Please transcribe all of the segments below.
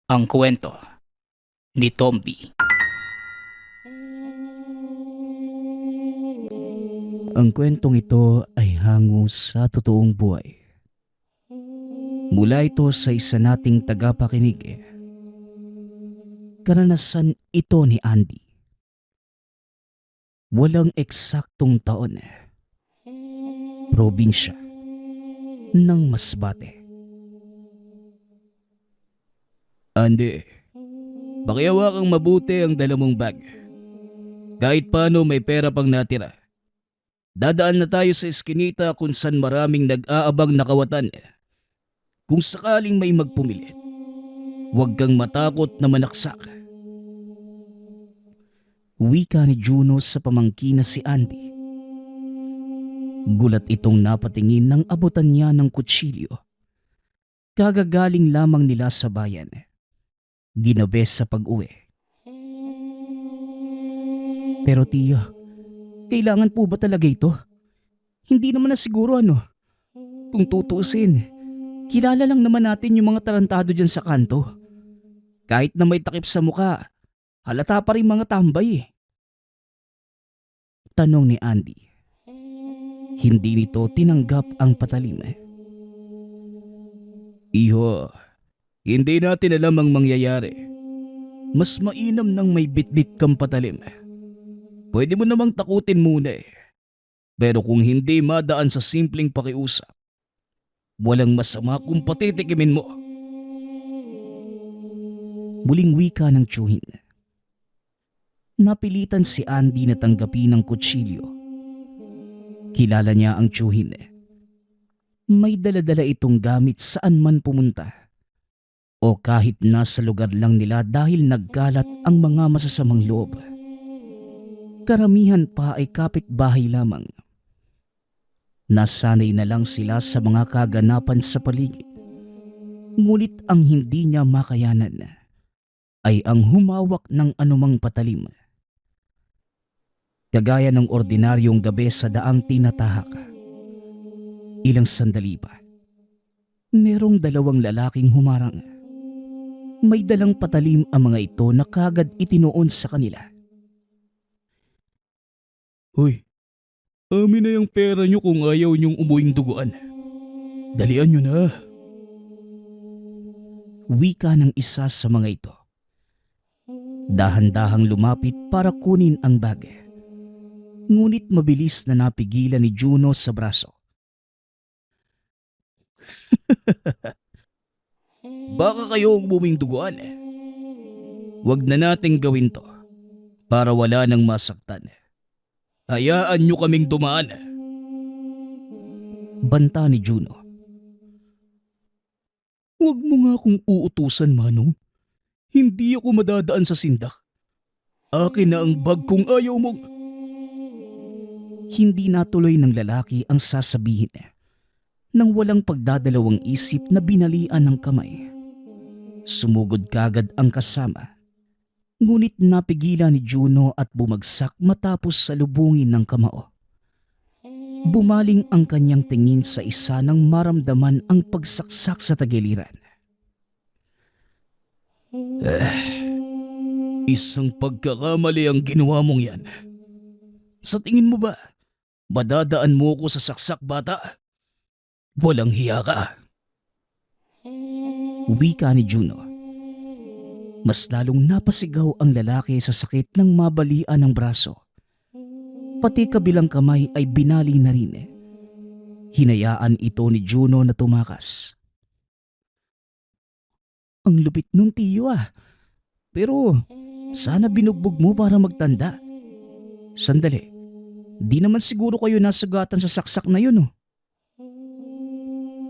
Ang kwento ni Tomby. Ang kwentong ito ay hango sa totoong buhay. Mula ito sa isa nating tagapakinig. Karanasan ito ni Andy. Walang eksaktong taon. Probinsya ng Masbate. Andy, pakiawa kang mabuti ang dala mong bag. Kahit paano may pera pang natira. Dadaan na tayo sa eskinita kung saan maraming nag-aabang na kawatan. Kung sakaling may magpumilit, huwag kang matakot na manaksak. Wika ni Juno sa pamangkin na si Andy. Gulat itong napatingin nang abutan niya ng kutsilyo. Kagagaling lamang nila sa bayan. Ginabi sa pag-uwi. Pero tiyo, kailangan po ba talaga ito? Hindi naman na siguro ano. Kung tutuusin, kilala lang naman natin yung mga tarantado dyan sa kanto. Kahit na may takip sa muka, halata pa rin mga tambay eh. Tanong ni Andy. Hindi nito tinanggap ang patalim. Iho, hindi natin alam ang mangyayari. Mas mainam nang may bitbit kang patalim. Pwede mo namang takutin muna eh. Pero kung hindi madaan sa simpleng pakiusap, walang masama kung patitikimin mo. Muling wika ng tiyuhin. Napilitan si Andy na tanggapin ang kutsilyo. Kilala niya ang tiyuhin. May daladala itong gamit saan man pumunta. O kahit nasa lugar lang nila dahil nagkalat ang mga masasamang loob. Karamihan pa ay kapitbahay lamang. Nasanay na lang sila sa mga kaganapan sa paligid. Ngunit ang hindi niya makayanan ay ang humawak ng anumang patalim. Kagaya ng ordinaryong gabi sa daang tinatahak. Ilang sandali pa. Merong dalawang lalaking humarang. May dalang patalim ang mga ito na kagad itinuon sa kanila. Hoy, amin na yung pera nyo kung ayaw nyong umuwing duguan. Dalian nyo na. Wika ng isa sa mga ito. Dahan-dahang lumapit para kunin ang bag. Ngunit mabilis na napigilan ni Juno sa braso. Baka kayo umuwing duguan. Huwag na nating gawin to para wala nang masaktan. Hayaan nyo kaming dumaan. Banta ni Juno. Huwag mo nga akong uutusan, Manong. Hindi ako madadaan sa sindak. Akin na ang bag kung ayaw mong... Hindi natuloy ng lalaki ang sasabihin nang walang pagdadalawang isip na binalian ng kamay. Sumugod kagad ang kasama. Ngunit napigilan ni Juno at bumagsak matapos salubungin ng kamao. Bumaling ang kanyang tingin sa isa nang maramdaman ang pagsaksak sa tagiliran. Isang pagkakamali ang ginawa mong yan. Sa tingin mo ba, madadaan mo ko sa saksak, bata? Walang hiya ka. Wika ni Juno. Mas lalong napasigaw ang lalaki sa sakit ng mabalian ng braso. Pati kabilang kamay ay binali na rin. Hinayaan ito ni Juno na tumakas. Ang lupit nung tiyo ah. Pero sana binugbog mo para magtanda. Sandali, di naman siguro kayo nasugatan sa saksak na yun oh.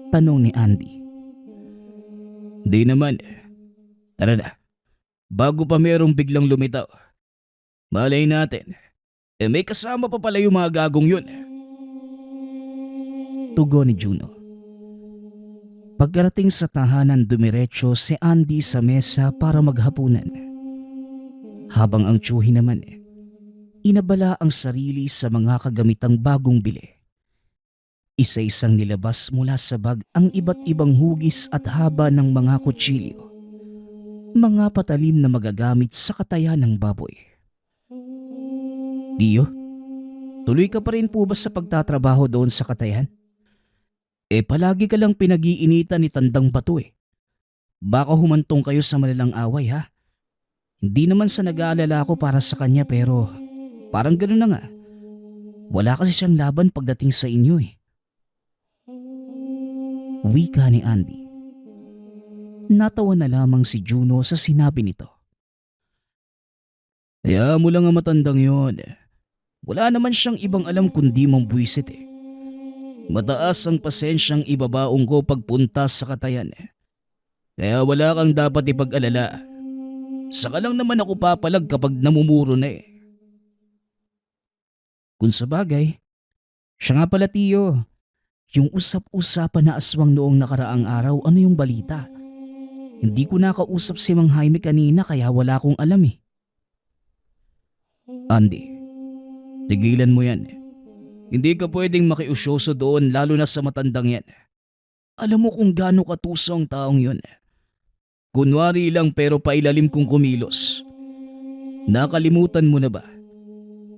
Tanong ni Andy. Di naman. Tara na. Bago pa merong biglang lumitaw. Malay natin. May kasama pa pala yung mga gagong yun. Tugon ni Juno. Pagkarating sa tahanan, dumiretso si Andy sa mesa para maghapunan. Habang ang tiyuhin naman, inabala ang sarili sa mga kagamitang bagong bili. Isa-isang nilabas mula sa bag ang iba't ibang hugis at haba ng mga kutsilyo. mga patalim na magagamit sa katayan ng baboy. Tiyo, tuloy ka pa rin po ba sa pagtatrabaho doon sa katayan? Palagi ka lang pinag-iinitan ni Tandang Bato eh. Baka humantong kayo sa malalang away ha? Hindi naman sa nag-aalala ako para sa kanya pero parang gano'n na nga. Wala kasi siyang laban pagdating sa inyo eh. Wika ni Andy. Natawa na lamang si Juno sa sinabi nito. Kaya mo lang ang matandang yon. Wala naman siyang ibang alam kundi mambwisit eh. Mataas ang pasensyang ibabaong ko pagpunta sa katayan eh. Kaya wala kang dapat ipag-alala. Saka lang naman ako papalag kapag namumuro na eh. Kung sa bagay, siya nga pala tiyo. Yung usap-usapan na aswang noong nakaraang araw, ano yung balita? Hindi ko nakausap si Mang Jaime kanina kaya wala akong alam eh. Andy, tigilan mo yan. Hindi ka pwedeng makiusyoso doon lalo na sa matandang yan. Alam mo kung gaano katuso ang taong yun. Kunwari lang pero pailalim kong kumilos. Nakalimutan mo na ba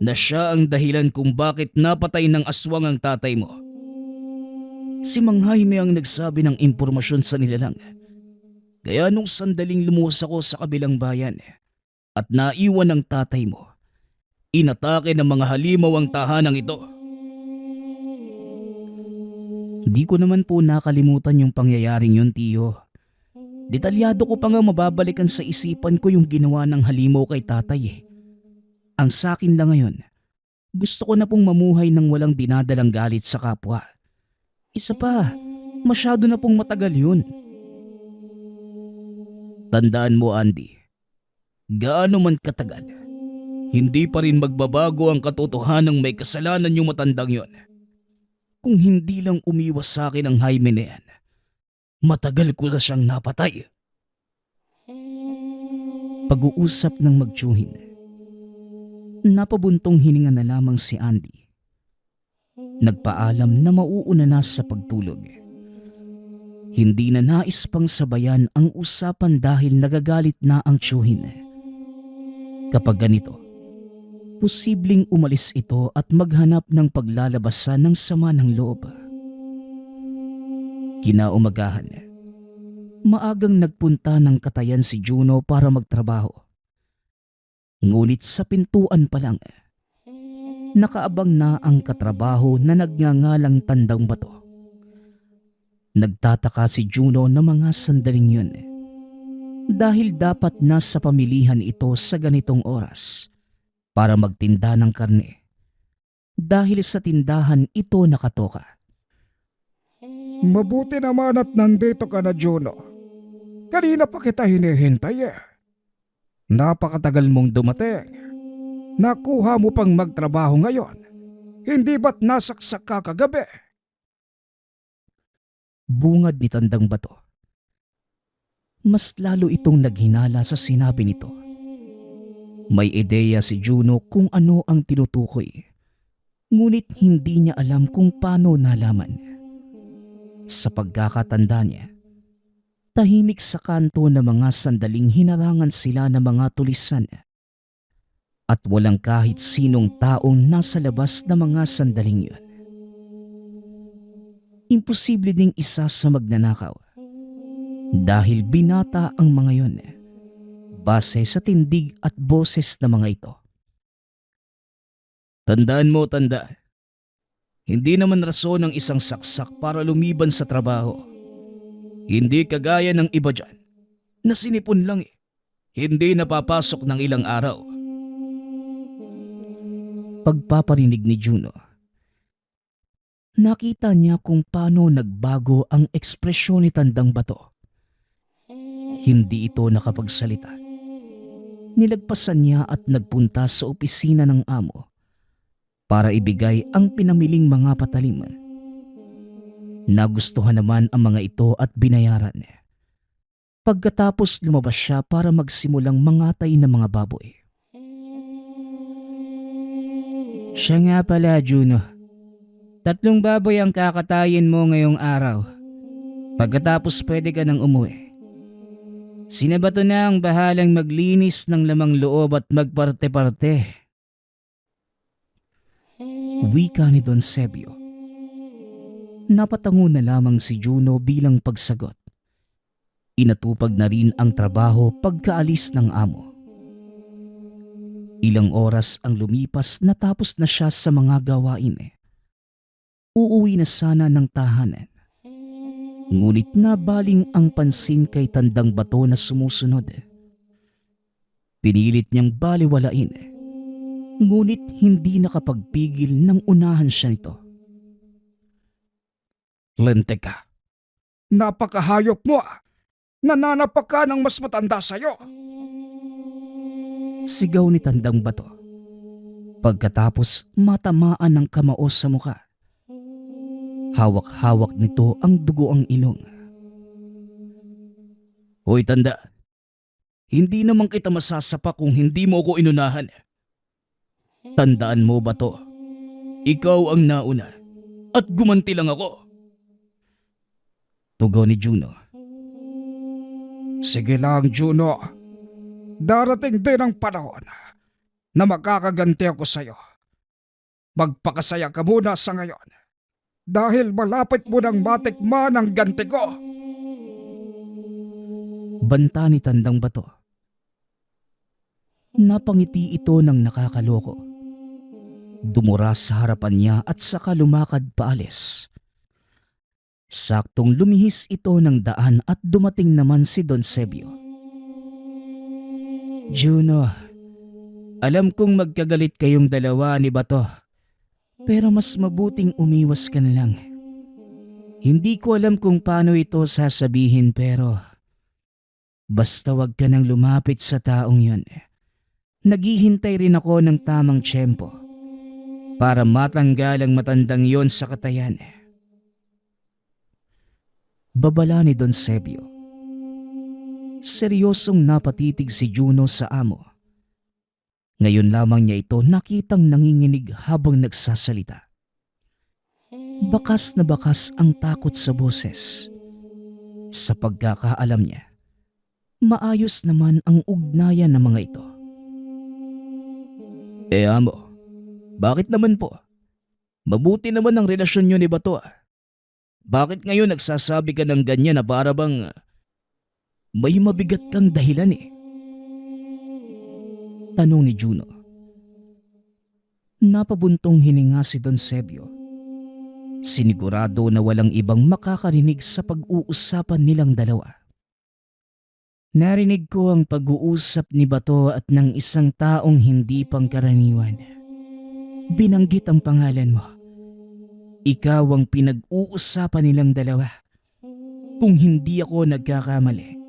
na siya ang dahilan kung bakit napatay ng aswang ang tatay mo? Si Mang Jaime ang nagsabi ng impormasyon sa nilalang. Kaya nung sandaling lumuwas ako sa kabilang bayan at naiwan ng tatay mo, inatake ng mga halimaw ang tahanang ito. Di ko naman po nakalimutan yung pangyayaring yun, tiyo. Detalyado ko pa nga mababalikan sa isipan ko yung ginawa ng halimaw kay tatay eh. Ang sakin lang ngayon, gusto ko na pong mamuhay ng walang dinadalang galit sa kapwa. Isa pa, masyado na pong matagal yun. Tandaan mo, Andy, gaano man katagal, hindi pa rin magbabago ang katotohanang may kasalanan yung matandang yon. Kung hindi lang umiwas sa akin ang Jaime na yan, matagal ko na siyang napatay. Pag-uusap ng magtsuhin, napabuntong hininga na lamang si Andy. Nagpaalam na mauuna na sa pagtulog. Hindi na nais pang sabayan ang usapan dahil nagagalit na ang tsuhin. Kapag ganito, posibleng umalis ito at maghanap ng paglalabasan ng sama ng loob. Kinaumagahan, maagang nagpunta ng katayan si Juno para magtrabaho. Ngunit sa pintuan pa lang, nakaabang na ang katrabaho na nagngangalang Tandang Bato. Nagtataka si Juno na mga sandaling yun dahil dapat nasa pamilihan ito sa ganitong oras para magtinda ng karne. Dahil sa tindahan ito nakatoka. Mabuti naman at nandito ka na, Juno. Kanina pa kita hinihintay eh. Napakatagal mong dumating. Nakuha mo pang magtrabaho ngayon. Hindi ba't nasaksak ka kagabi? Bungad ni Tandang Bato. Mas lalo itong naghinala sa sinabi nito. May ideya si Juno kung ano ang tinutukoy, ngunit hindi niya alam kung paano nalaman. Sa pagkakatanda niya, tahimik sa kanto na mga sandaling hinarangan sila ng mga tulisan at walang kahit sinong taong nasa labas na mga sandaling yun. Imposible ding isa sa magnanakaw dahil binata ang mga yon base sa tindig at boses ng mga ito. Tandaan mo, tanda. Hindi naman rason ng isang saksak para lumiban sa trabaho. Hindi kagaya ng iba dyan na sinipon lang eh. Hindi napapasok ng ilang araw. Pagpaparinig ni Juno, nakita niya kung paano nagbago ang ekspresyon ni Tandang Bato. Hindi ito nakapagsalita. Nilagpasan niya at nagpunta sa opisina ng amo para ibigay ang pinamiling mga patalim. Nagustuhan naman ang mga ito at binayaran. Pagkatapos lumabas siya para magsimulang mangatay ng mga baboy. Siya nga pala, Juno. 3 baboy ang kakatayin mo ngayong araw. Pagkatapos pwede ka nang umuwi. Sina Bato na ang bahalang maglinis ng lamang loob at magparte-parte. Wika ni Don Sebio. Napatango na lamang si Juno bilang pagsagot. Inatupag na rin ang trabaho pagkaalis ng amo. Ilang oras ang lumipas natapos na siya sa mga gawain. Uuwi na sana ng tahanan. Ngunit nabaling ang pansin kay Tandang Bato na sumusunod. Pinilit niyang baliwalain. Ngunit hindi nakapagpigil nang unahan siya nito. Lente ka. Napakahayop mo ah. Nananapak ka ng mas matanda sa'yo. Sigaw ni Tandang Bato. Pagkatapos matamaan ng kamao sa muka. Hawak-hawak nito ang dugo ang ilong. Hoy tanda, hindi naman kita masasapa kung hindi mo ako inunahan. Tandaan mo ba to? Ikaw ang nauna at gumanti lang ako. Tugon ni Juno. Sige lang, Juno. Darating din ang panahon na makakaganti ako sa'yo. Magpakasaya ka muna sa ngayon. Dahil malapit mo nang matikman ang ganti ko. Banta ni Tandang Bato. Napangiti ito ng nakakaloko. Dumura sa harapan niya at saka lumakad paalis. Saktong lumihis ito ng daan at dumating naman si Don Sebio. Juno, alam kong magkagalit kayong dalawa ni Bato. Pero mas mabuting umiwas ka na lang. Hindi ko alam kung paano ito sasabihin pero basta wag ka nang lumapit sa taong yon. Naghihintay rin ako ng tamang tiyempo para matanggal ang matandang yon sa katayan. Babala ni Don Sebio. Seryosong napatitig si Juno sa amo. Ngayon lamang niya ito nakitang nanginginig habang nagsasalita. Bakas na bakas ang takot sa boses. Sa pagkakaalam niya, maayos naman ang ugnayan ng mga ito. Amo, bakit naman po? Mabuti naman ang relasyon niyo ni Bato. Bakit ngayon nagsasabi ka ng ganyan na para bang may mabigat kang dahilan Tanong ni Juno. Napabuntong hininga si Don Sebio. Sinigurado na walang ibang makakarinig sa pag-uusapan nilang dalawa. Narinig ko ang pag-uusap ni Bato at ng isang taong hindi pangkaraniwan. Binanggit ang pangalan mo. Ikaw ang pinag-uusapan nilang dalawa. Kung hindi ako nagkakamali,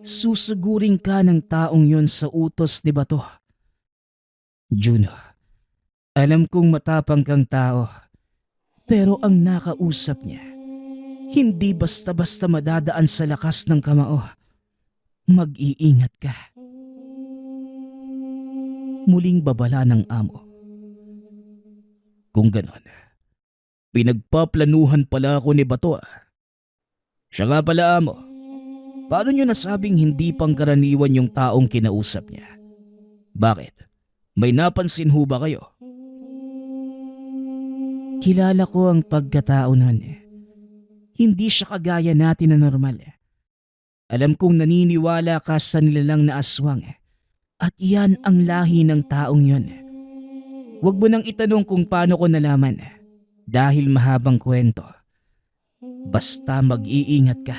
susugurin ka ng taong yon sa utos ni Bato. Juno, alam kong matapang kang tao, pero ang nakausap niya, hindi basta-basta madadaan sa lakas ng kamao. Mag-iingat ka. Muling babala ng amo. Kung ganon, pinagpaplanuhan pala ako ni Bato. Siya nga pala amo. Paano niyo nasabing hindi pangkaraniwan yung taong kinausap niya? Bakit? May napansin ho ba kayo? Kilala ko ang pagkatao nun. Hindi siya kagaya natin na normal. Alam kong naniniwala ka sa nilalang na aswang at iyan ang lahi ng taong yon. Huwag mo nang itanong kung paano ko nalaman dahil mahabang kwento. Basta mag-iingat ka.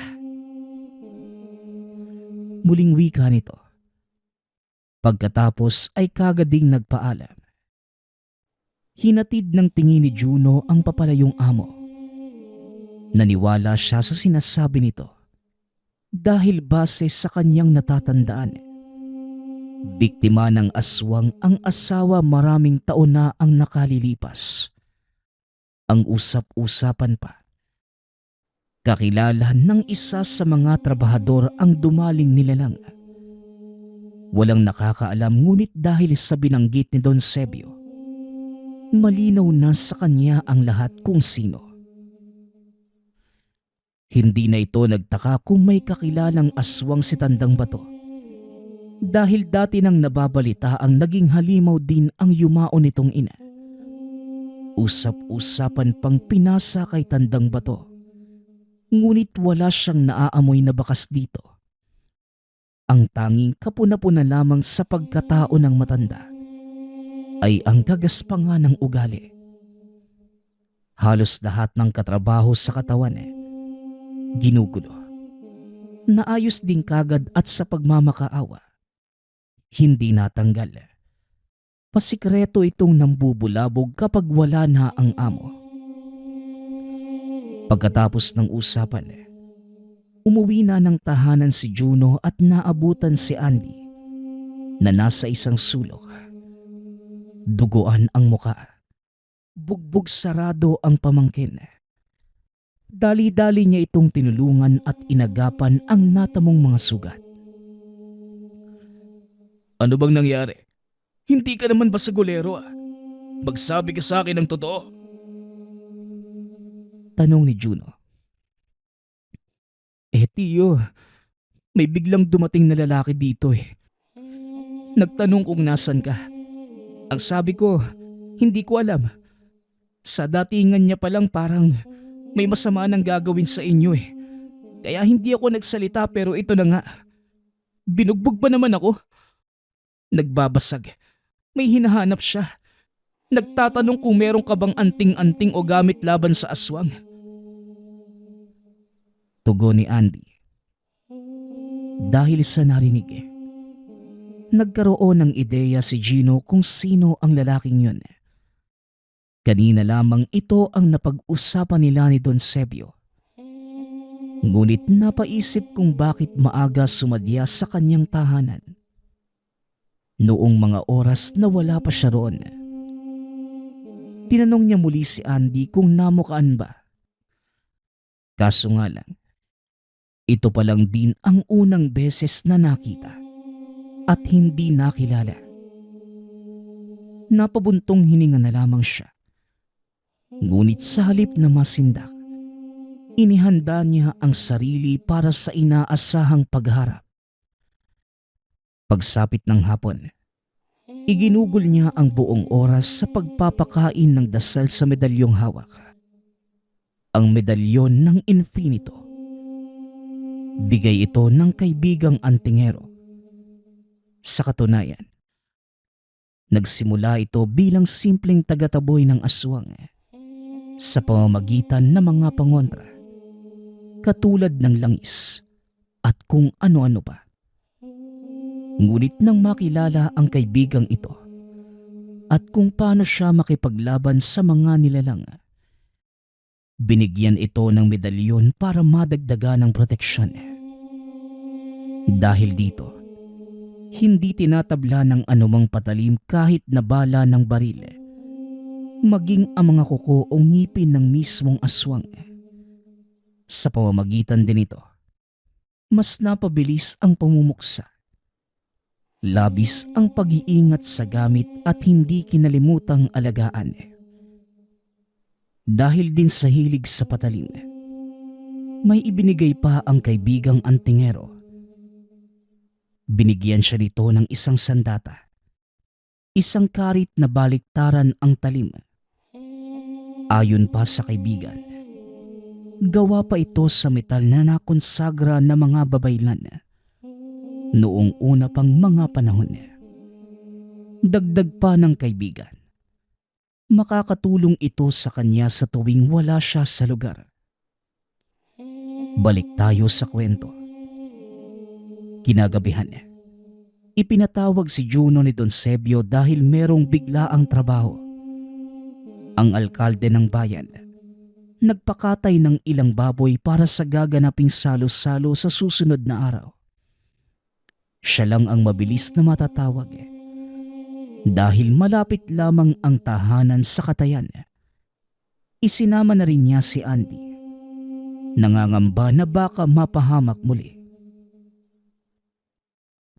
Muling wika nito. Pagkatapos ay kagading nagpaalam. Hinatid ng tingin ni Juno ang papalayong amo. Naniwala siya sa sinasabi nito dahil base sa kanyang natatandaan. Biktima ng aswang ang asawa maraming taon na ang nakalilipas. Ang usap-usapan pa. Kakilala ng isa sa mga trabahador ang dumaling nilalang. Walang nakakaalam ngunit dahil sa binanggit ni Don Sebio, malinaw na sa kanya ang lahat kung sino. Hindi na ito nagtaka kung may kakilalang aswang si Tandang Bato. Dahil dati nang nababalita ang naging halimaw din ang yumao nitong ina. Usap-usapan pang pinasa kay Tandang Bato. Ngunit wala siyang naaamoy na bakas dito. Ang tanging kapuna-puna lamang sa pagkatao ng matanda ay ang gagaspangan ng ugali. Halos lahat ng katrabaho sa katawan ginugulo. Naayos din kagad at sa pagmamakaawa. Hindi natanggal. Pasikreto itong nambubulabog kapag wala na ang amo. Pagkatapos ng usapan, umuwi na ng tahanan si Juno at naabutan si Andy na nasa isang sulok. Duguan ang muka. Bugbog sarado ang pamangkin. Dali-dali niya itong tinulungan at inagapan ang natamong mga sugat. Ano bang nangyari? Hindi ka naman basagulero ah. Magsabi ka sa akin ng totoo. Tanong ni Juno. Tiyo, may biglang dumating na lalaki dito eh. Nagtanong kung nasan ka. Ang sabi ko, hindi ko alam. Sa datingan niya palang parang may masama nang gagawin sa inyo eh. Kaya hindi ako nagsalita pero ito na nga. Binugbog pa naman ako. Nagbabasag. May hinahanap siya. Nagtatanong kung meron ka bang anting-anting o gamit laban sa aswang. Tugon ni Andy. Dahil sa narinig, nagkaroon ng ideya si Gino kung sino ang lalaking yun. Kanina lamang ito ang napag-usapan nila ni Don Sebio. Ngunit napaisip kung bakit maaga sumadya sa kanyang tahanan. Noong mga oras na wala pa siya roon. Tinanong niya muli si Andy kung namukaan ba. Kaso nga lang, ito pa lang din ang unang beses na nakita at hindi nakilala. Napabuntong hininga na lamang siya. Ngunit sa halip na masindak, inihanda niya ang sarili para sa inaasahang pagharap. Pagsapit ng hapon, iginugol niya ang buong oras sa pagpapakain ng dasal sa medalyong hawak. Ang medalyon ng infinito. Bigay ito ng kaibigang antingero. Sa katunayan, nagsimula ito bilang simpleng tagataboy ng aswang sa pamamagitan ng mga pangontra, katulad ng langis at kung ano-ano pa. Ngunit nang makilala ang kaibigang ito at kung paano siya makipaglaban sa mga nilalang, binigyan ito ng medalyon para madagdagan ng proteksyon. Dahil dito, hindi tinatabla ng anumang patalim kahit na bala ng baril, maging ang mga kuko o ngipin ng mismong aswang. Sa pamamagitan din ito, mas napabilis ang pamumuksa. Labis ang pag-iingat sa gamit at hindi kinalimutang alagaan. Dahil din sa hilig sa patalim, may ibinigay pa ang kaibigang antingero. Binigyan siya nito ng isang sandata, isang karit na baliktaran ang talim. Ayon pa sa kaibigan, gawa pa ito sa metal na nakonsagra ng mga babaylan noong una pang mga panahon. Dagdag pa ng kaibigan, makakatulong ito sa kanya sa tuwing wala siya sa lugar. Balik tayo sa kwento. Kinagabihan, ipinatawag si Juno ni Don Sebio dahil merong biglaang trabaho. Ang alkalde ng bayan nagpakatay ng ilang baboy para sa gaganaping salo-salo sa susunod na araw. Siya lang ang mabilis na matatawag dahil malapit lamang ang tahanan sa Katayan. Isinama na rin niya si Andy. Nangangamba na baka mapahamak muli.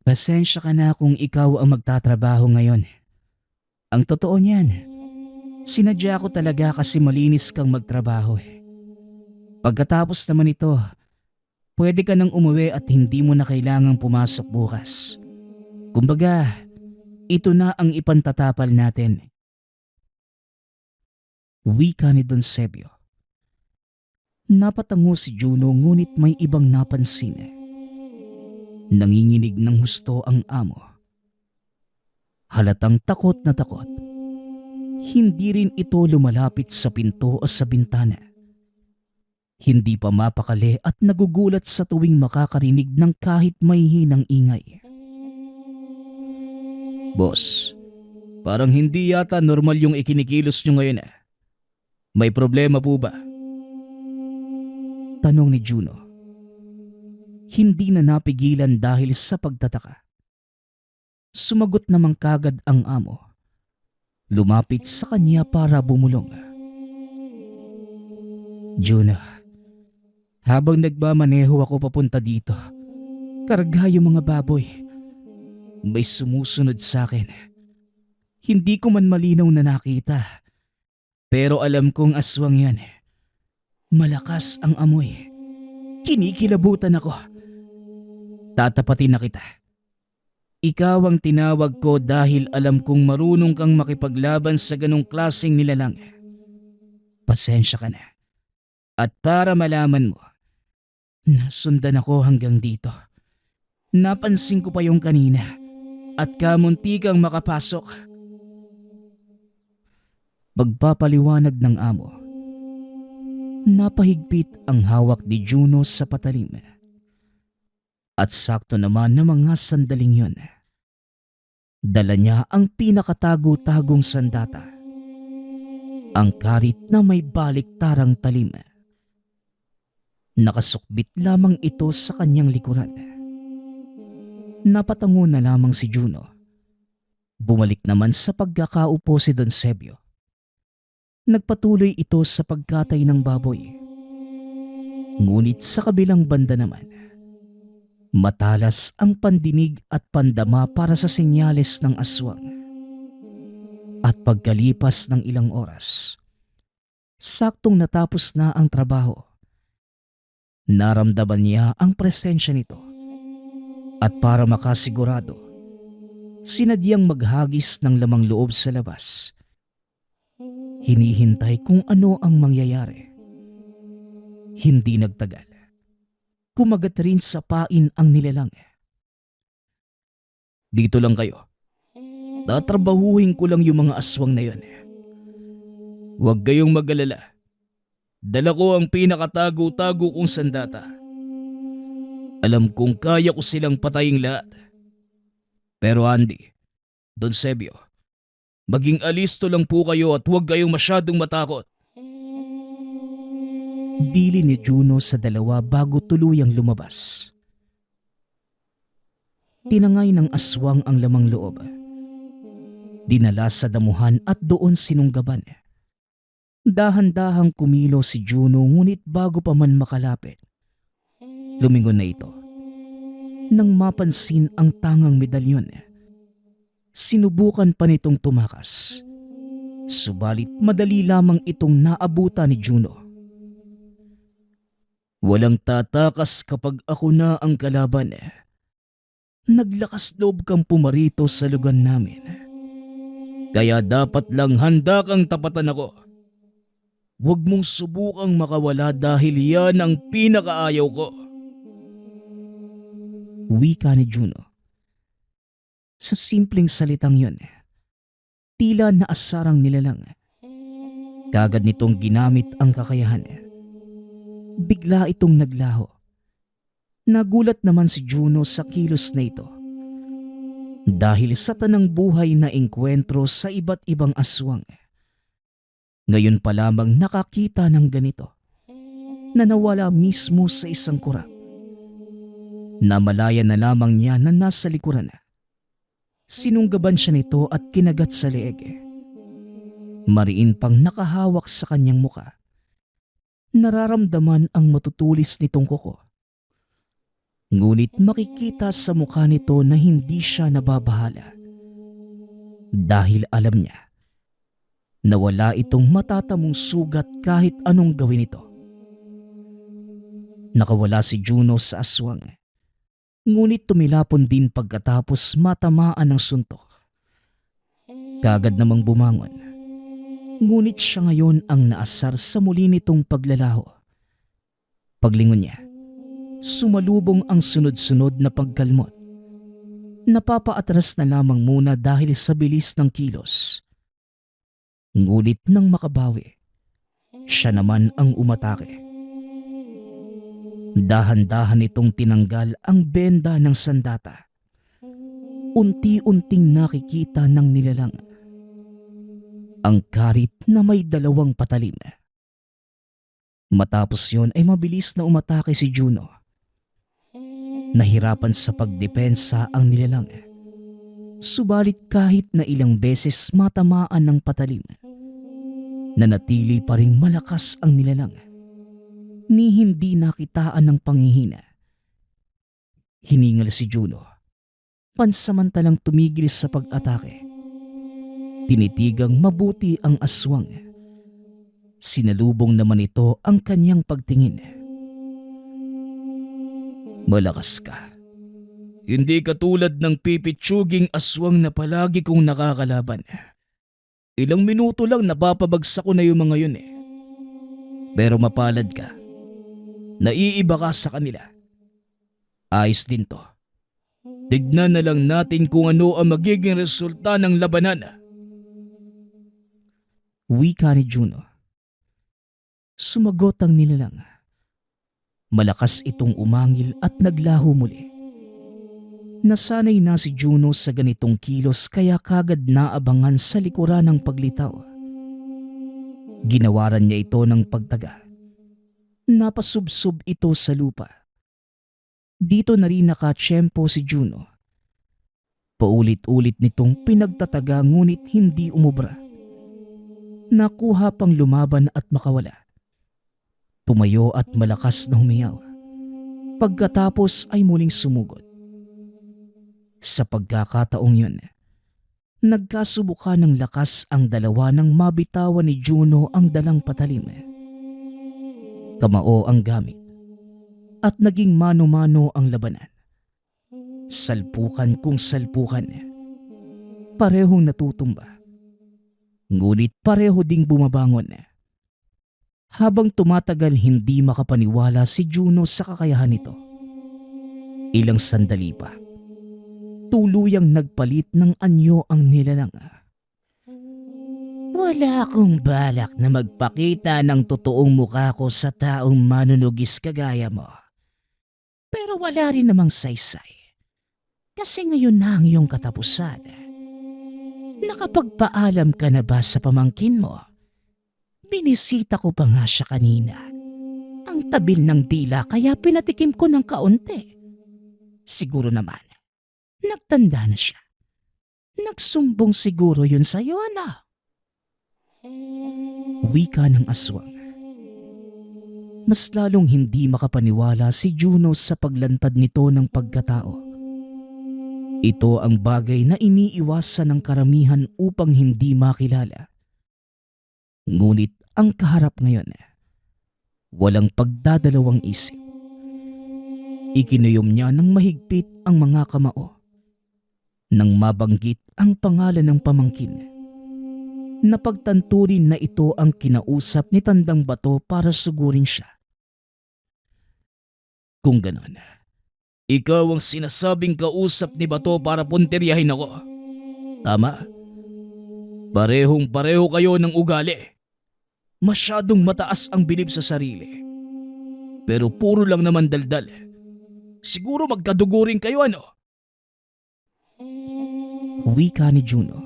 Pasensya ka na kung ikaw ang magtatrabaho ngayon. Ang totoo niyan, sinadya ko talaga kasi malinis kang magtrabaho. Pagkatapos naman ito, pwede ka nang umuwi at hindi mo na kailangang pumasok bukas. Kumbaga, ito na ang ipantatapal natin. Wika ni Don Sebio. Napatango si Juno ngunit may ibang napansin. Nanginginig ng husto ang amo. Halatang takot na takot. Hindi rin ito lumalapit sa pinto o sa bintana. Hindi pa mapakali at nagugulat sa tuwing makakarinig ng kahit may hinang ingay. Boss, parang hindi yata normal yung ikinikilos nyo ngayon eh. May problema po ba? Tanong ni Juno. Hindi na napigilan dahil sa pagtataka. Sumagot namang kagad ang amo. Lumapit sa kanya para bumulong. Juno, habang nagmamaneho ako papunta dito, karga yung mga baboy. May sumusunod sa akin. Hindi ko man malinaw na nakita. Pero alam kong aswang yan. Malakas ang amoy. Kinikilabutan ako. Tatapatin na kita. Ikaw ang tinawag ko dahil alam kong marunong kang makipaglaban sa ganong klaseng nilalang. Pasensya ka na. At para malaman mo, nasundan ako hanggang dito. Napansin ko pa yung kanina at kamunti kang makapasok. Pagpapaliwanag ng amo, napahigpit ang hawak ni Juno sa patalim. At sakto naman na mga sandaling yun, dala niya ang pinakatago-tagong sandata. Ang karit na may baliktarang talim. Nakasukbit lamang ito sa kanyang likuran. Napatango na lamang si Juno. Bumalik naman sa pagkakaupo si Don Sebio. Nagpatuloy ito sa pagkatay ng baboy. Ngunit sa kabilang banda naman, matalas ang pandinig at pandama para sa senyales ng aswang. At pagkalipas ng ilang oras, saktong natapos na ang trabaho, naramdaman niya ang presensya nito. At para makasigurado, sinadyang maghagis ng lamang loob sa labas. Hinihintay kung ano ang mangyayari. Hindi nagtagal. Kumagat rin sa pain ang nilalang. Dito lang kayo. Tatrabahuhin ko lang yung mga aswang na yun. Huwag kayong mag-alala. Dala ko ang pinakatago-tago kong sandata. Alam kong kaya ko silang pataying lahat. Pero Andy, Don Sebio, maging alisto lang po kayo at huwag kayong masyadong matakot. Bili ni Juno sa dalawa bago tuluyang lumabas. Tinangay ng aswang ang lamang loob. Dinala sa damuhan at doon sinunggaban. Dahan-dahang kumilo si Juno ngunit bago pa man makalapit, lumingon na ito. Nang mapansin ang tangang medalyon, sinubukan pa nitong tumakas. Subalit madali lamang itong naabutan ni Juno. Walang tatakas kapag ako na ang kalaban. Naglakas loob kang pumarito sa lugar namin. Kaya dapat lang handa kang tapatan ako. Huwag mong subukang makawala dahil yan ang pinakaayaw ko. Wika ni Juno. Sa simpleng salitang yun, tila naasarang nilalang. Kagad nitong ginamit ang kakayahan. Bigla itong naglaho. Nagulat naman si Juno sa kilos na ito. Dahil sa tanang buhay na engkwentro sa iba't ibang aswang, ngayon pa lamang nakakita ng ganito na nawala mismo sa isang kurap. Namalaya na lamang niya na nasa likuran na. Sinunggaban siya nito at kinagat sa leeg. Mariin pang nakahawak sa kanyang muka. Nararamdaman ang matutulis nitong kuko. Ngunit makikita sa mukha nito na hindi siya nababahala. Dahil alam niya na wala itong matatamong sugat kahit anong gawin ito. Nakawala si Juno sa aswang. Ngunit tumilapon din pagkatapos matamaan ng suntok. Kagad namang bumangon. Ngunit siya ngayon ang naasar sa muli nitong paglalaho. Paglingon niya, sumalubong ang sunod-sunod na pagkalmot. Napapaatras na lamang muna dahil sa bilis ng kilos. Ngunit nang makabawi, siya naman ang umatake. Dahan-dahan itong tinanggal ang benda ng sandata. Unti-unting nakikita ng nilalang ang karit na may 2 patalim. Matapos yon ay mabilis na umatake si Juno. Nahirapan sa pagdepensa ang nilalang. Subalit kahit na ilang beses matamaan ng patalim, nanatili pa ring malakas ang nilalang. Ni hindi nakitaan ng panghihina. Hiningal si Juno. Pansamantalang tumigil sa pag-atake. Tinitigang mabuti ang aswang. Sinalubong naman ito ang kanyang pagtingin. Malakas ka. Hindi katulad ng pipitsuging aswang na palagi kong nakakalaban. Ilang minuto lang napapabagsak ko na yung mga yun eh. Pero mapalad ka. Naiiba ka sa kanila. Ayos din to. Tignan na lang natin kung ano ang magiging resulta ng labanan. Wika ni Juno. Sumagot ang nilalang. Malakas itong umangil at naglaho muli. Nasanay na si Juno sa ganitong kilos kaya kagad naabangan sa likuran ng paglitaw. Ginawaran niya ito ng pagtaga. Napasubsob ito sa lupa. Dito na rin nakatsyempo si Juno. Paulit-ulit nitong pinagtataga ngunit hindi umubra. Nakuha pang lumaban at makawala. Tumayo at malakas na humiyaw. Pagkatapos ay muling sumugod. Sa pagkakataong yun, nagkasubukan ng lakas ang dalawa nang mabitawan ni Juno ang dalang patalim. Kamao ang gamit at naging mano-mano ang labanan. Salpukan kung salpukan. Parehong natutumba. Ngunit pareho ding bumabangon. Habang tumatagal hindi makapaniwala si Juno sa kakayahan nito. Ilang sandali pa. Tuluyang nagpalit ng anyo ang nilalang. Wala akong balak na magpakita ng totoong mukha ko sa taong manunugis kagaya mo. Pero wala rin namang saysay. Kasi ngayon na ang iyong katapusan. Nakapagpaalam ka na ba sa pamangkin mo? Binisita ko pa nga siya kanina. Ang tabil ng dila kaya pinatikim ko ng kaunti. Siguro naman, nagtanda na siya. Nagsumbong siguro yun sa'yo, ano? Wika ng aswang. Mas lalong hindi makapaniwala si Juno sa paglantad nito ng pagkatao. Ito ang bagay na iniiwasan ng karamihan upang hindi makilala. Ngunit ang kaharap ngayon, walang pagdadalawang isip. Ikinuyom niya ng mahigpit ang mga kamao. Nang mabanggit ang pangalan ng pamangkin, napagtanto rin na ito ang kinausap ni Tandang Bato para sugurin siya. Kung ganon, ikaw ang sinasabing kausap ni Bato para punteryahin ako. Tama? Parehong-pareho kayo ng ugali. Masyadong mataas ang bilib sa sarili. Pero puro lang naman daldal. Siguro magkadugo rin kayo, ano? Wika ni Juno.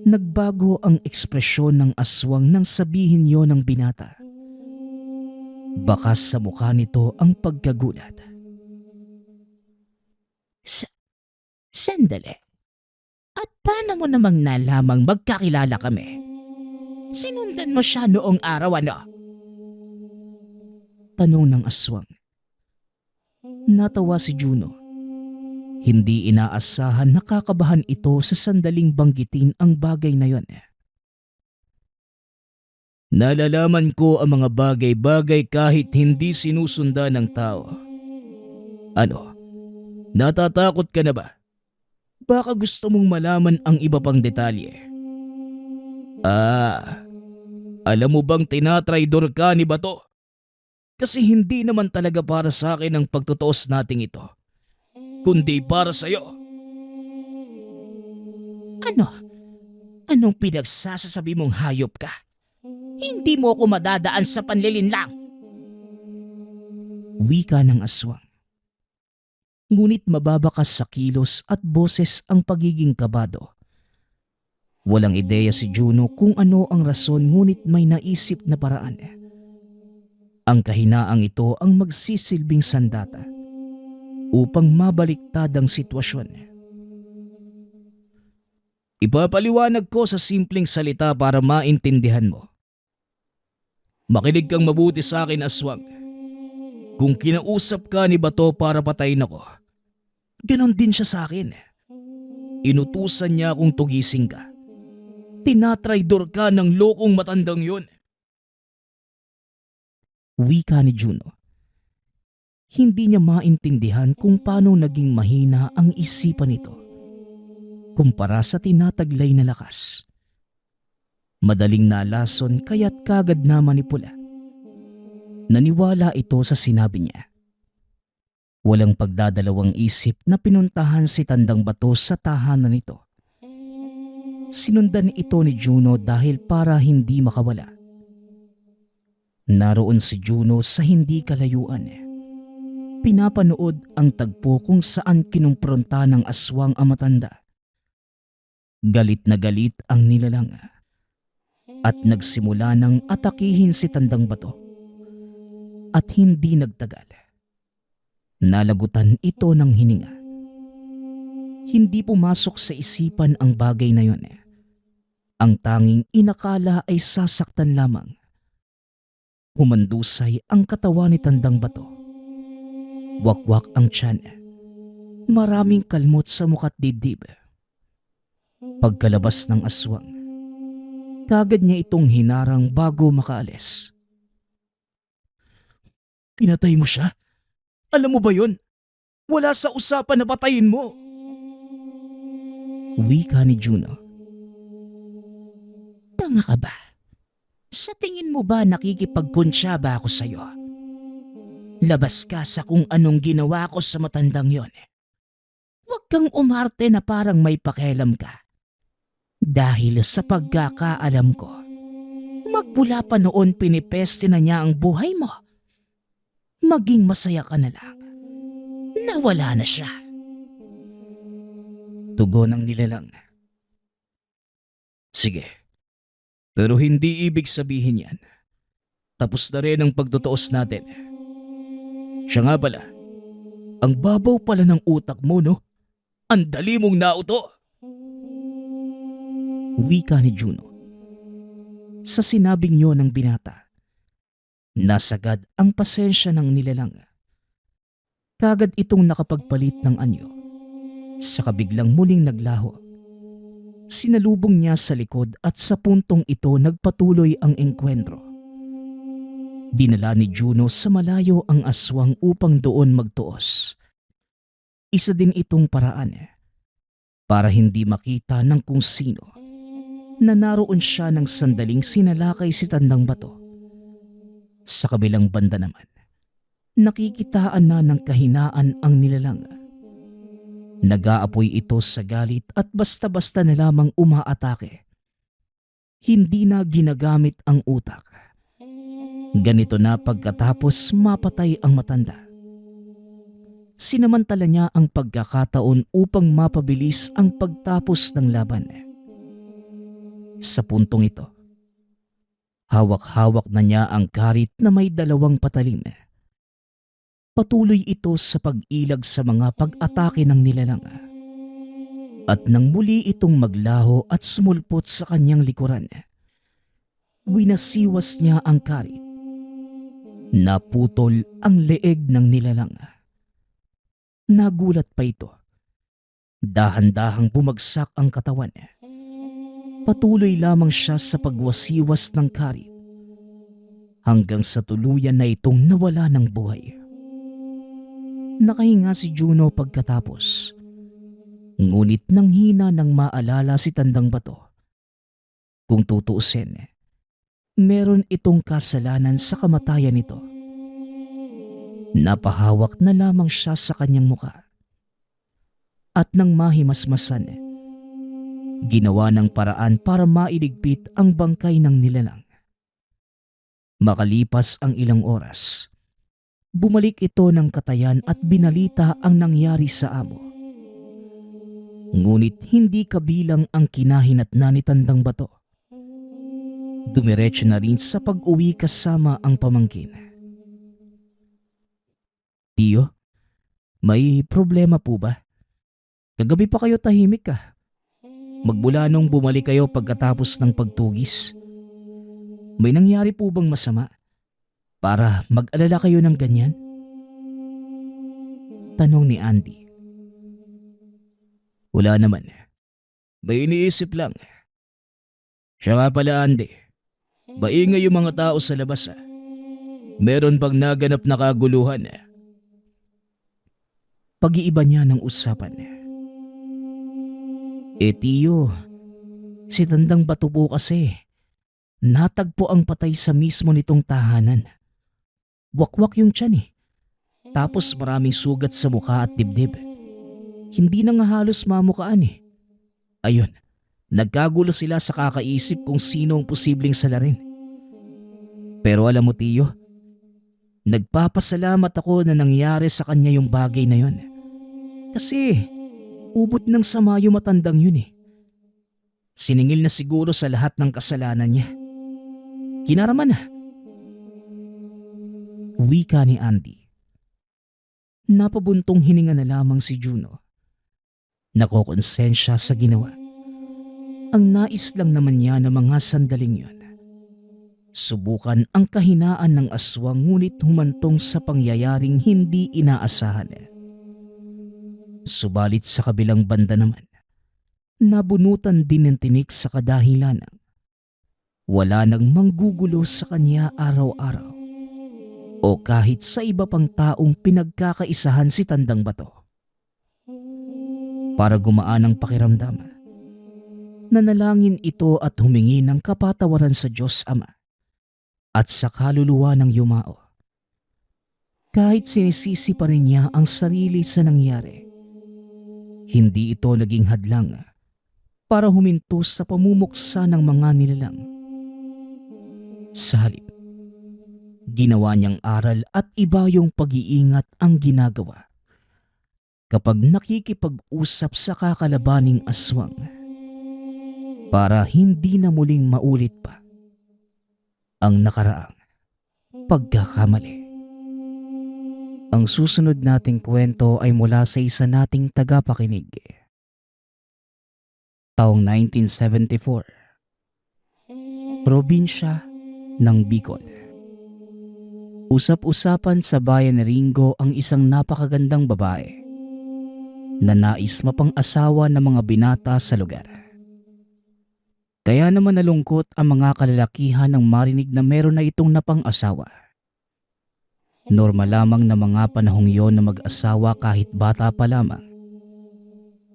Nagbago ang ekspresyon ng aswang nang sabihin yon ng binata. Baka sa mukha nito ang pagkagulat. Sandali. At paano mo namang nalamang magkakilala kami? Sinundan mo siya noong araw, ano? Tanong ng aswang. Natawa si Juno. Hindi inaasahan nakakabahan ito sa sandaling banggitin ang bagay na yon. Nalalaman ko ang mga bagay-bagay kahit hindi sinusundan ng tao. Ano? Natatakot ka na ba? Baka gusto mong malaman ang iba pang detalye. Alam mo bang tinatraidor ka ni Bato? Kasi hindi naman talaga para sa akin ang pagtutuos nating ito, kundi para sa'yo. Ano? Anong pinagsasasabi mong hayop ka? Hindi mo ako madadaan sa panlilinlang. Wika ng aswang. Ngunit mababakas sa kilos at boses ang pagiging kabado. Walang ideya si Juno kung ano ang rason, ngunit may naisip na paraan. Ang kahinaang ito ang magsisilbing sandata upang mabaliktad ang sitwasyon. Ipapaliwanag ko sa simpleng salita para maintindihan mo. Makinig kang mabuti sa akin, aswang. Kung kinausap ka ni Bato para patayin ako, ganon din siya sa akin. Inutusan niya akong tugising ka. Tinatraidor ka ng lokong matandang yun. Wika ni Juno. Hindi niya maintindihan kung paano naging mahina ang isipan nito kumpara sa tinataglay na lakas. Madaling nalason kaya't kagad na manipula. Naniwala ito sa sinabi niya. Walang pagdadalawang isip na pinuntahan si Tandang Bato sa tahanan nito. Sinundan ito ni Juno dahil para hindi makawala. Naroon si Juno sa hindi kalayuan. Pinapanood ang tagpo kung saan kinumpronta ng aswang ang matanda. Galit na galit ang nilalang at nagsimula ng atakihin si Tandang Bato. At hindi nagtagal. Nalagutan ito ng hininga. Hindi pumasok sa isipan ang bagay na yon. Ang tanging inakala ay sasaktan lamang. Humandusay ang katawan ni Tandang Bato. Wakwak ang tiyan. Maraming kalmot sa muka't dibdib. Pagkalabas ng aswang, kagad niya itong hinarang bago makaalis. Pinatay mo siya? Alam mo ba yun? Wala sa usapan na patayin mo. Wika ni Juno. Tanga ka ba? Sa tingin mo ba nakikipagkuntsaba ako sa'yo? Labas ka sa kung anong ginawa ko sa matandang yon. Huwag kang umarte na parang may pakialam ka. Dahil sa pagkakaalam ko, magmula pa noon pinipeste na niya ang buhay mo. Maging masaya ka na lang. Nawala na siya. Tugon ng nilalang. Sige, pero hindi ibig sabihin yan. Tapos na rin ang pagtutuos natin. Siya nga pala, ang babaw pala ng utak mo, no? Ang dali mong nauto. Wika ni Juno. Sa sinabing yun ng binata, nasagad ang pasensya ng nilalang. Kagad itong nakapagpalit ng anyo. Sa kabiglang muling naglaho. Sinalubong niya sa likod at sa puntong ito nagpatuloy ang engkwentro. Dinala ni Juno sa malayo ang aswang upang doon magtuos. Isa din itong paraan para hindi makita ng kung sino na naroon siya ng sandaling sinalakay si Tandang Bato. Sa kabilang banda naman, nakikitaan na ng kahinaan ang nilalang. Nag-aapoy ito sa galit at basta-basta na lamang umaatake. Hindi na ginagamit ang utak. Ganito na pagkatapos mapatay ang matanda. Sinamantala niya ang pagkakataon upang mapabilis ang pagtapos ng laban. Sa puntong ito, hawak-hawak na niya ang karit na may dalawang patalim. Patuloy ito sa pag-ilag sa mga pag-atake ng nilalang. At nang muli itong maglaho at sumulpot sa kanyang likuran, winasiwas niya ang karit. Naputol ang leeg ng nilalang. Nagulat pa ito. Dahan-dahang bumagsak ang katawan. Patuloy lamang siya sa pagwasiwas ng karit hanggang sa tuluyan na itong nawala ng buhay. Nakahinga si Juno pagkatapos. Ngunit nang hina nang maalala si Tandang Bato. Kung tutuusin, meron itong kasalanan sa kamatayan nito. Napahawak na lamang siya sa kanyang muka. At nang mahimasmasan, ginawa ng paraan para mailigpit ang bangkay ng nilalang. Makalipas ang ilang oras, bumalik ito ng katayan at binalita ang nangyari sa amo. Ngunit hindi kabilang ang kinahinatnan ni Tandang Bato. Dumiretso na rin sa pag-uwi kasama ang pamangkin. Tiyo, may problema po ba? Kagabi pa kayo tahimik ka. Magmula nung bumalik kayo pagkatapos ng pagtugis. May nangyari po bang masama? Para mag-alala kayo ng ganyan? Tanong ni Andy. Wala naman. May iniisip lang. Siya nga pala, Andy. Maingay yung mga tao sa labas. Meron bang naganap na kaguluhan? Pag-iiba niya ng usapan. Tiyo, si Tandang Bato po kasi. Natagpo ang patay sa mismo nitong tahanan. Wakwak yung tiyan eh. Tapos maraming sugat sa mukha at dibdib. Hindi na nga halos mamukaan eh. Ayun, nagkagulo sila sa kakaisip kung sino ang posibleng salarin. Pero alam mo tiyo, nagpapasalamat ako na nangyari sa kanya yung bagay na yun. Kasi ubot ng sama yung matandang yun eh. Siningil na siguro sa lahat ng kasalanan niya. Kinaraman na. Wika ni Andy. Napabuntong hininga na lamang si Juno. Nakokonsensya sa ginawa. Ang nais lang naman niya na mga sandaling yun. Subukan ang kahinaan ng aswang ngunit humantong sa pangyayaring hindi inaasahan. Subalit sa kabilang banda naman, nabunutan din ng tinik sa kadahilanan. Wala nang manggugulo sa kanya araw-araw o kahit sa iba pang taong pinagkakaisahan si Tandang Bato. Para gumaan ang pakiramdam, nanalangin ito at humingi ng kapatawaran sa Diyos Ama at sa kaluluwa ng yumao. Kahit sinisisi pa rin niya ang sarili sa nangyari, hindi ito naging hadlang para huminto sa pamumuksa ng mga nilalang. Sa halip, ginawa niyang aral at iba yung pag-iingat ang ginagawa kapag nakikipag-usap sa kakalabaning aswang para hindi na muling maulit pa ang nakaraang pagkakamali. Ang susunod nating kwento ay mula sa isa nating tagapakinig. Taong 1974, probinsya ng Bicol. Usap-usapan sa bayan ni Ringo ang isang napakagandang babae na nais mapang-asawa ng mga binata sa lugar. Kaya naman nalungkot ang mga kalalakihan nang marinig na meron na itong napang-asawa. Normal lamang na mga panahong yon na mag-asawa kahit bata pa lamang.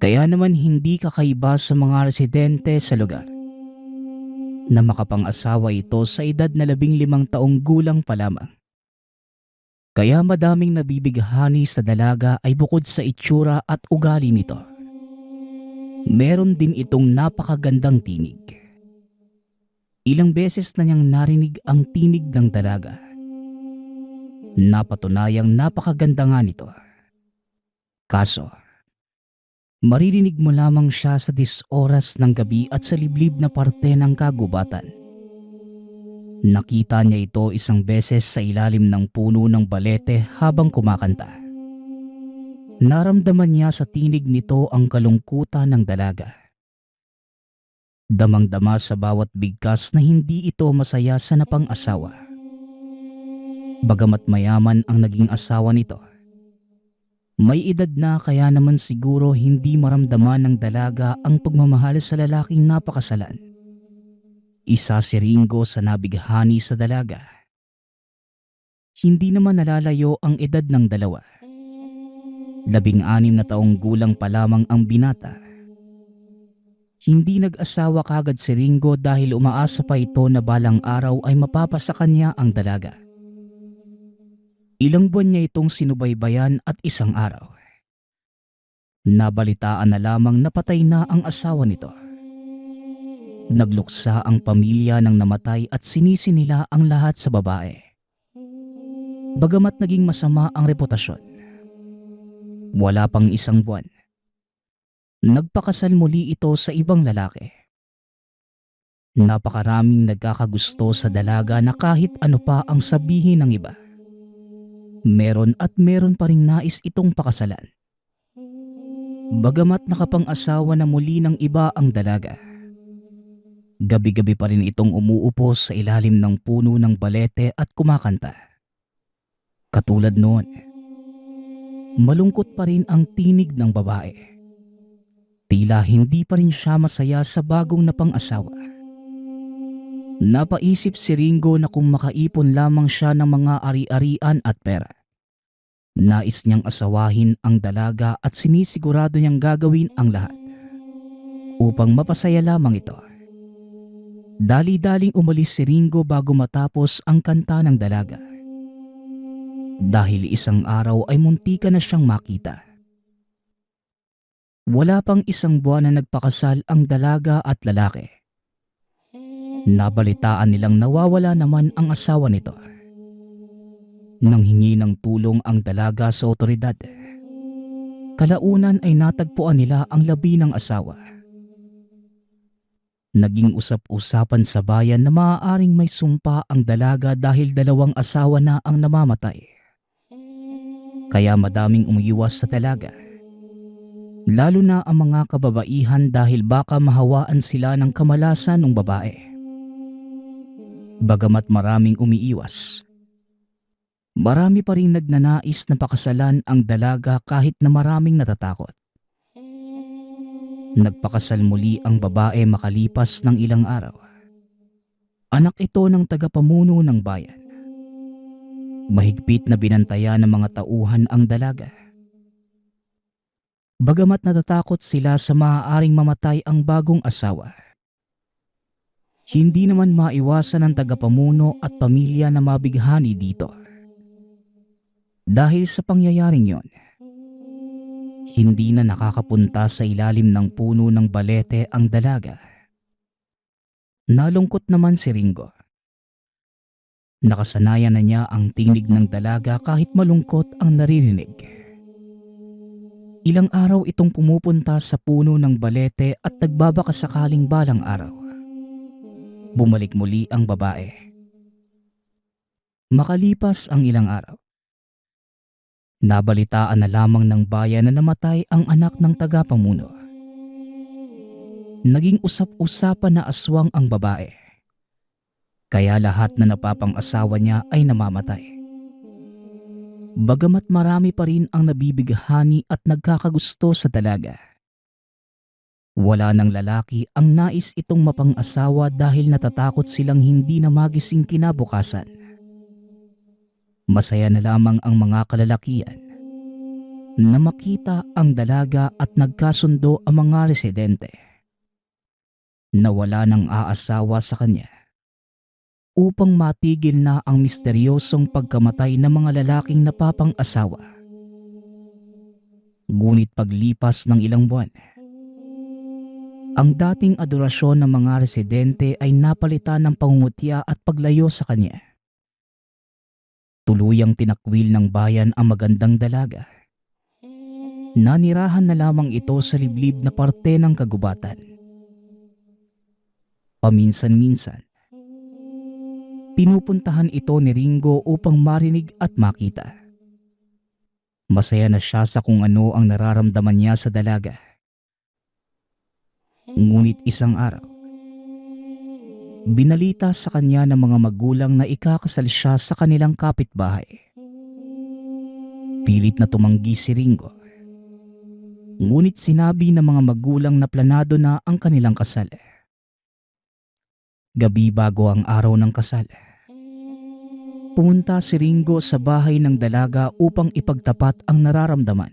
Kaya naman hindi kakaiba sa mga residente sa lugar na makapang-asawa ito sa edad na 15 taong gulang pa lamang. Kaya madaming nabibighani sa dalaga ay bukod sa itsura at ugali nito, meron din itong napakagandang tinig. Ilang beses na niyang narinig ang tinig ng dalaga. Napatunayang napakaganda nga nito. Kaso, maririnig mo lamang siya sa 10 oras ng gabi at sa liblib na parte ng kagubatan. Nakita niya ito isang beses sa ilalim ng puno ng balete habang kumakanta. Naramdaman niya sa tinig nito ang kalungkutan ng dalaga. Damang-dama sa bawat bigkas na hindi ito masaya sa napang-asawa. Bagamat mayaman ang naging asawa nito, may edad na kaya naman siguro hindi maramdaman ng dalaga ang pagmamahal sa lalaking napakasalan. Isa si Ringo sa nabighani sa dalaga Hindi naman nalalayo ang edad ng dalawa. 16 na taong gulang pa lamang ang binata. Hindi nag-asawa kagad si Ringo dahil umaasa pa ito na balang araw ay mapapasa kanya ang dalaga. Ilang buwan niya itong sinubaybayan at isang araw, nabalitaan na lamang na patay na ang asawa nito. Nagluksa ang pamilya ng namatay at sinisi nila ang lahat sa babae. Bagamat naging masama ang reputasyon, wala pang isang buwan, nagpakasal muli ito sa ibang lalaki. Napakaraming nagkakagusto sa dalaga na kahit ano pa ang sabihin ng iba, meron at meron pa ring nais itong pakasalan. Bagamat nakapang-asawa na muli ng iba ang dalaga, gabi-gabi pa rin itong umuupo sa ilalim ng puno ng balete at kumakanta. Katulad noon, malungkot pa rin ang tinig ng babae. Tila hindi pa rin siya masaya sa bagong napang-asawa. Napaisip si Ringo na kung makaipon lamang siya ng mga ari-arian at pera, nais niyang asawahin ang dalaga at sinisigurado niyang gagawin ang lahat upang mapasaya lamang ito. Dali-daling umalis si Ringo bago matapos ang kanta ng dalaga. Dahil isang araw ay muntika na siyang makita. Wala pang isang buwan na nagpakasal ang dalaga at lalaki. Nabalitaan nilang nawawala naman ang asawa nito. Nanghingi ng tulong ang dalaga sa otoridad. Kalaunan ay natagpuan nila ang labi ng asawa. Naging usap-usapan sa bayan na maaaring may sumpa ang dalaga dahil 2 asawa na ang namamatay. Kaya madaming umiiwas sa dalaga, lalo na ang mga kababaihan dahil baka mahawaan sila ng kamalasan ng babae. Bagamat maraming umiiwas, marami pa rin nagnanais na pakasalan ang dalaga kahit na maraming natatakot. Nagpakasal muli ang babae makalipas ng ilang araw. Anak ito ng tagapamuno ng bayan. Mahigpit na binantayan ng mga tauhan ang dalaga. Bagamat natatakot sila sa maaaring mamatay ang bagong asawa, hindi naman maiwasan ng tagapamuno at pamilya na mabighani dito. Dahil sa pangyayaring yon, hindi na nakakapunta sa ilalim ng puno ng balete ang dalaga. Nalungkot naman si Ringo. Nakasanayan na niya ang tinig ng dalaga kahit malungkot ang naririnig. Ilang araw itong pumupunta sa puno ng balete at nagbabaka sakaling balang araw bumalik muli ang babae. Makalipas ang ilang araw, nabalitaan na lamang ng bayan na namatay ang anak ng tagapamuno. Naging usap-usapan na aswang ang babae, kaya lahat na napapang-asawa niya ay namamatay. Bagamat marami pa rin ang nabibighani at nagkakagusto sa dalaga, wala ng lalaki ang nais itong mapang-asawa dahil natatakot silang hindi na magising kinabukasan. Masaya na lamang ang mga kalalakian na makita ang dalaga at nagkasundo ang mga residente na wala nang aasawa sa kanya upang matigil na ang misteryosong pagkamatay ng mga lalaking napapang-asawa. Ngunit paglipas ng ilang buwan, ang dating adorasyon ng mga residente ay napalitan ng pangungutya at paglayo sa kanya. Tuluyang tinakwil ng bayan ang magandang dalaga. Nanirahan na lamang ito sa liblib na parte ng kagubatan. Paminsan-minsan, pinupuntahan ito ni Ringo upang marinig at makita. Masaya na siya sa kung ano ang nararamdaman niya sa dalaga. Ngunit isang araw, binalita sa kanya ng mga magulang na ikakasal siya sa kanilang kapitbahay. Pilit na tumanggi si Ringo. Ngunit sinabi ng mga magulang na planado na ang kanilang kasal. Gabi bago ang araw ng kasal, Pumunta si Ringo sa bahay ng dalaga upang ipagtapat ang nararamdaman.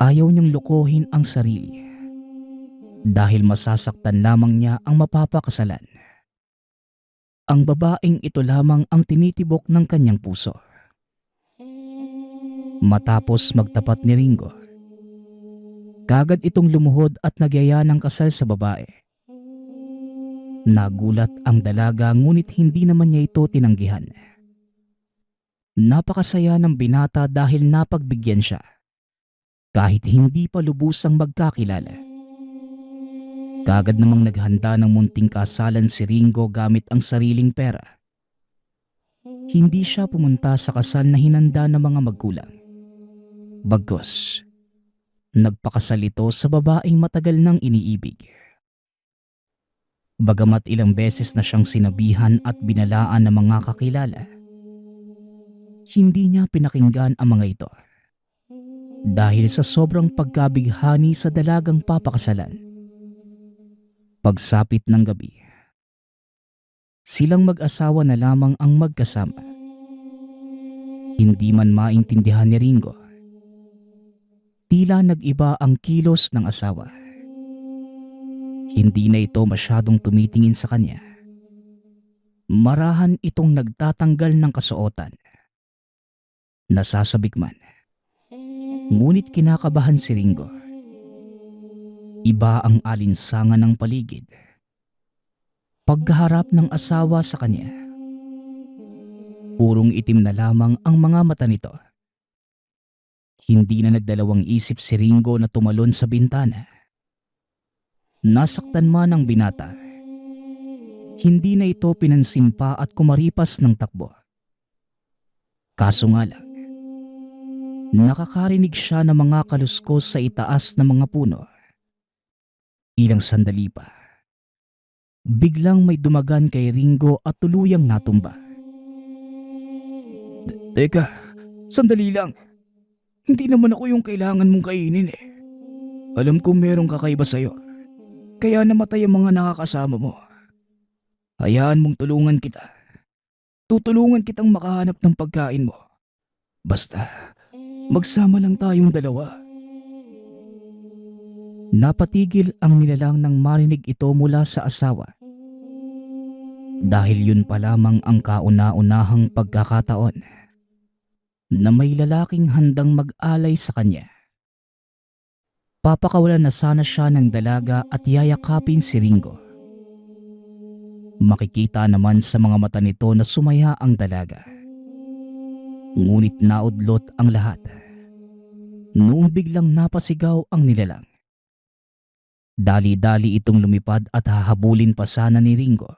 Ayaw niyang lokohin ang sarili dahil masasaktan lamang niya ang mapapakasalan. Ang babaeng ito lamang ang tinitibok ng kanyang puso. Matapos magtapat ni Ringo, kagad itong lumuhod at nagyaya ng kasal sa babae. Nagulat ang dalaga ngunit hindi naman niya ito tinanggihan. Napakasaya ng binata dahil napagbigyan siya kahit hindi pa lubusang magkakilala. Kagad namang naghanda ng munting kasalan si Ringo gamit ang sariling pera. Hindi siya pumunta sa kasal na hinanda ng mga magulang. Bagkus, nagpakasal ito sa babaeng matagal nang iniibig. Bagamat ilang beses na siyang sinabihan at binalaan ng mga kakilala, hindi niya pinakinggan ang mga ito. Dahil sa sobrang pagkabighani sa dalagang papakasalan. Pagsapit ng gabi, silang mag-asawa na lamang ang magkasama. Hindi man maintindihan ni Ringo, tila nag-iba ang kilos ng asawa. Hindi na ito masyadong tumitingin sa kanya. Marahan itong nagtatanggal ng kasuotan. Nasasabik man, ngunit kinakabahan si Ringo. Iba ang alinsangan ng paligid. Pagkaharap ng asawa sa kanya, purong itim na lamang ang mga mata nito. Hindi na nagdalawang isip si Ringo na tumalon sa bintana. Nasaktan man ang binata. Hindi na ito pinansin pa at kumaripas ng takbo. Kaso nga lang, nakakarinig siya ng mga kaluskos sa itaas ng mga puno. Ilang sandali pa, biglang may dumagan kay Ringo at tuluyang natumba. Teka, sandali lang. Hindi naman ako yung kailangan mong kainin eh. Alam kong merong kakaiba sa'yo. Kaya namatay ang mga nakakasama mo. Hayaan mong tulungan kita. Tutulungan kitang makahanap ng pagkain mo. Basta, magsama lang tayong dalawa. Napatigil ang nilalang nang marinig ito mula sa asawa. Dahil yun pa lamang ang kauna-unahang pagkakataon na may lalaking handang mag-alay sa kanya. Papakawalan na sana siya ng dalaga at yayakapin si Ringo. Makikita naman sa mga mata nito na sumaya ang dalaga. Ngunit naudlot ang lahat noong biglang napasigaw ang nilalang. Dali-dali itong lumipad at hahabulin pa sana ni Ringo.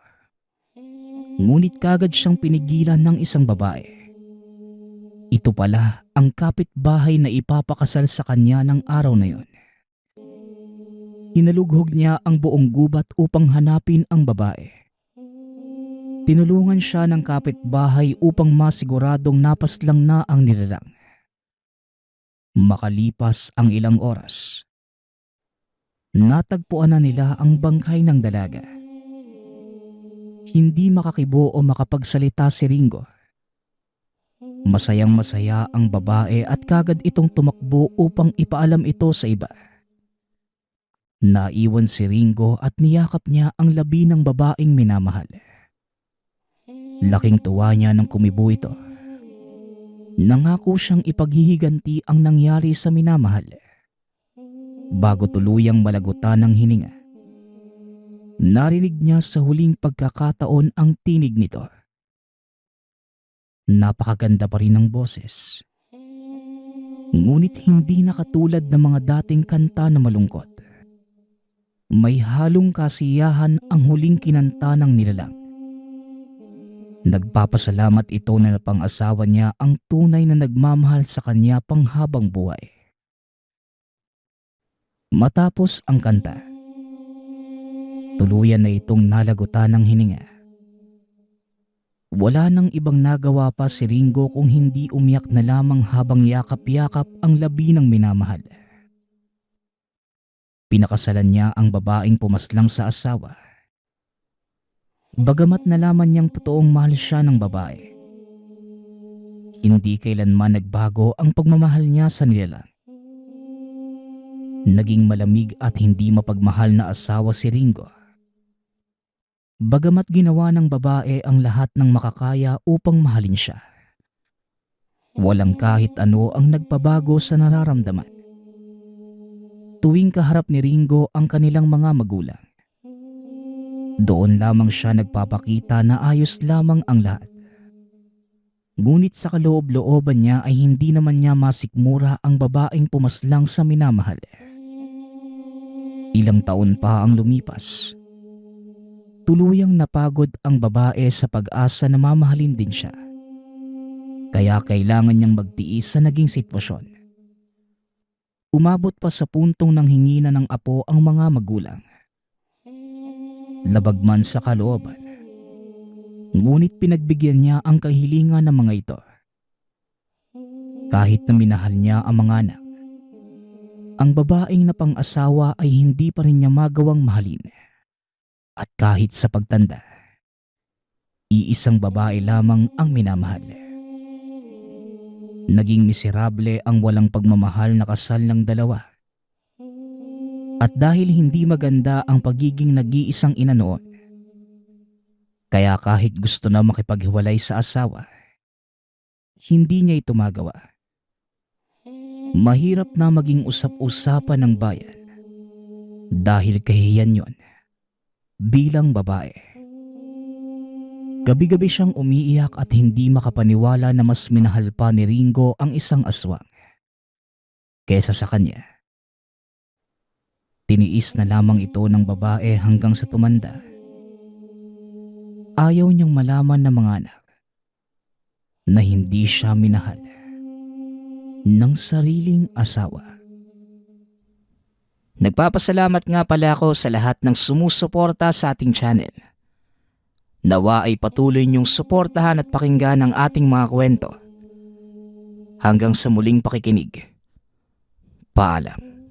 Ngunit kagad siyang pinigilan ng isang babae. Ito pala ang kapitbahay na ipapakasal sa kanya ng araw na yon. Hinalughog niya ang buong gubat upang hanapin ang babae. Tinulungan siya ng kapitbahay upang masiguradong napaslang na ang nilalang. Makalipas ang ilang oras, natagpuan na nila ang bangkay ng dalaga. Hindi makakibo o makapagsalita si Ringo. Masayang masaya ang babae at kagad itong tumakbo upang ipaalam ito sa iba. Naiwan si Ringo at niyakap niya ang labi ng babaeng minamahal. Laking tuwa niya nang kumibo ito. Nangako siyang ipaghihiganti ang nangyari sa minamahal. Bago tuluyang malagutan ng hininga, narinig niya sa huling pagkakataon ang tinig nito. Napakaganda pa rin ng boses. Ngunit hindi na katulad ng mga dating kanta na malungkot. May halong kasiyahan ang huling kinanta ng nilalang. Nagpapasalamat ito na pang-asawa niya ang tunay na nagmamahal sa kanya panghabang buhay. Matapos ang kanta, tuluyan na itong nalagutan ng hininga. Wala nang ibang nagawa pa si Ringo kung hindi umiyak na lamang habang yakap-yakap ang labi ng minamahal. Pinakasalan niya ang babaeng pumaslang sa asawa. Bagamat nalaman niyang totoong mahal siya ng babae, hindi kailanman nagbago ang pagmamahal niya sa nilalang. Naging malamig at hindi mapagmahal na asawa si Ringo. Bagamat ginawa ng babae ang lahat ng makakaya upang mahalin siya, walang kahit ano ang nagpabago sa nararamdaman. Tuwing kaharap ni Ringo ang kanilang mga magulang, doon lamang siya nagpapakita na ayos lamang ang lahat. Ngunit sa kaloob-looban niya ay hindi naman niya masikmura ang babaeng pumaslang sa minamahal. Ilang taon pa ang lumipas. Tuluyang napagod ang babae sa pag-asa na mamahalin din siya. Kaya kailangan niyang magtiis sa naging sitwasyon. Umabot pa sa puntong nanghingina ng apo ang mga magulang. Labag man sa kalooban, ngunit pinagbigyan niya ang kahilingan ng mga ito. Kahit na minahal niya ang mga anak, ang babaeng na pang-asawa ay hindi pa rin niya magawang mahalin. At kahit sa pagtanda, iisang babae lamang ang minamahal. Naging miserable ang walang pagmamahal na kasal ng dalawa. At dahil hindi maganda ang pagiging nag-iisang ina noon, kaya kahit gusto na makipaghiwalay sa asawa, hindi niya ito magawa. Mahirap na maging usap-usapan ng bayan dahil kahihiyan yon bilang babae. Gabi-gabi siyang umiiyak at hindi makapaniwala na mas minahal pa ni Ringo ang isang aswang kaysa sa kanya. Tiniis na lamang ito ng babae hanggang sa tumanda. Ayaw niyang malaman ng mga anak na hindi siya minahal ng sariling asawa. Nagpapasalamat nga pala ako sa lahat ng sumusuporta sa ating channel. Nawa ay patuloy niyong suportahan at pakinggan ang ating mga kwento. Hanggang sa muling pakikinig. Paalam.